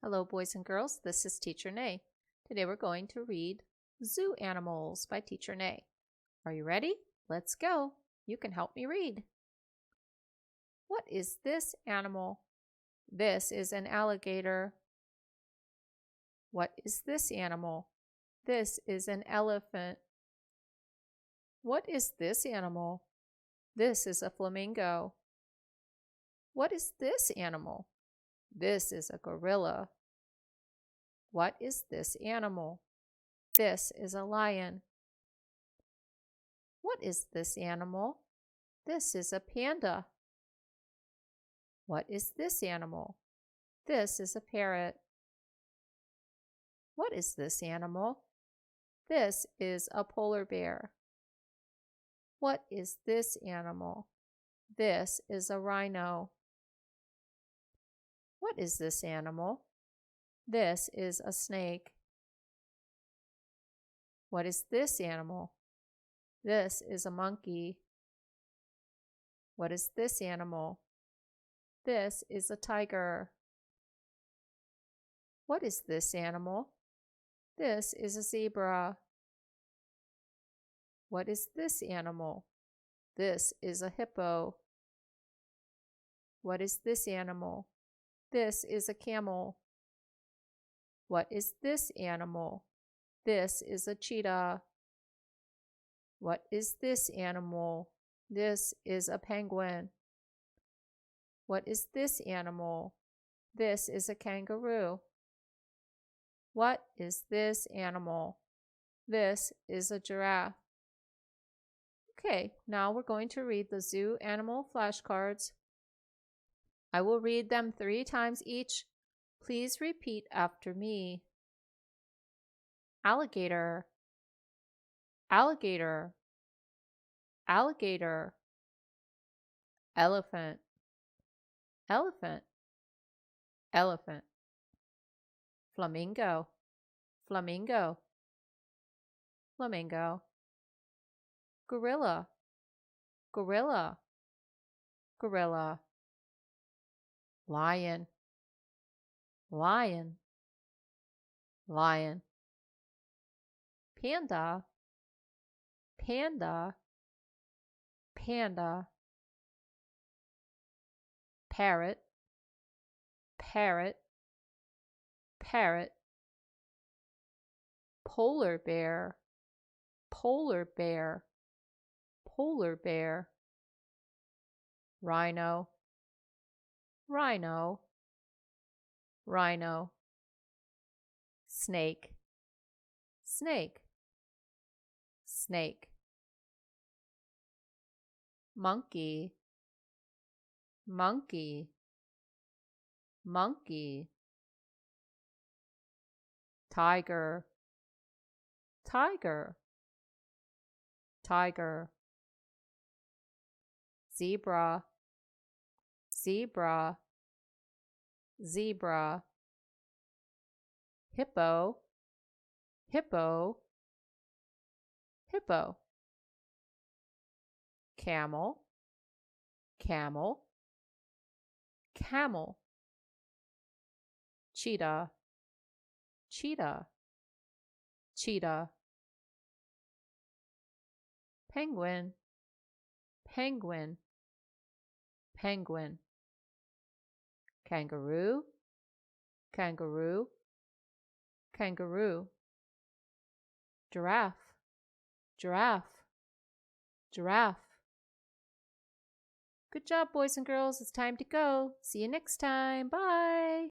Hello, boys and girls. This is Teacher Nay. Today we're going to read Zoo Animals by Teacher Nay. Are you ready? Let's go. You can help me read. What is this animal? This is an alligator. What is this animal? This is an elephant. What is this animal? This is a flamingo. What is this animal? This is a gorilla. What is this animal? This is a lion. What is this animal? This is a panda. What is this animal? This is a parrot. What is this animal? This is a polar bear. What is this animal? This is a rhino. What is this animal? This is a snake. What is this animal? This is a monkey. What is this animal? This is a tiger. What is this animal? This is a zebra. What is this animal? This is a hippo. What is this animal? This is a camel. What is this animal? This is a cheetah. What is this animal? This is a penguin. What is this animal? This is a kangaroo. What is this animal? This is a giraffe. Okay, now we're going to read the zoo animal flashcards. I will read them 3 times each. Please repeat after me. Alligator, alligator, alligator. Elephant, elephant, elephant. Flamingo, flamingo, flamingo. Gorilla, gorilla, gorilla. Lion, lion, lion. Panda, panda, panda. Parrot, parrot, parrot. Polar bear, polar bear, polar bear. Rhino, rhino, rhino. Snake, snake, snake. Monkey, monkey, monkey. Tiger, tiger, tiger. Zebra, zebra, zebra. Hippo, hippo, hippo. Camel, camel, camel. Cheetah, cheetah, cheetah. Penguin, penguin, penguin. Kangaroo, kangaroo, kangaroo. Giraffe, giraffe, giraffe. Good job, boys and girls. It's time to go. See you next time. Bye.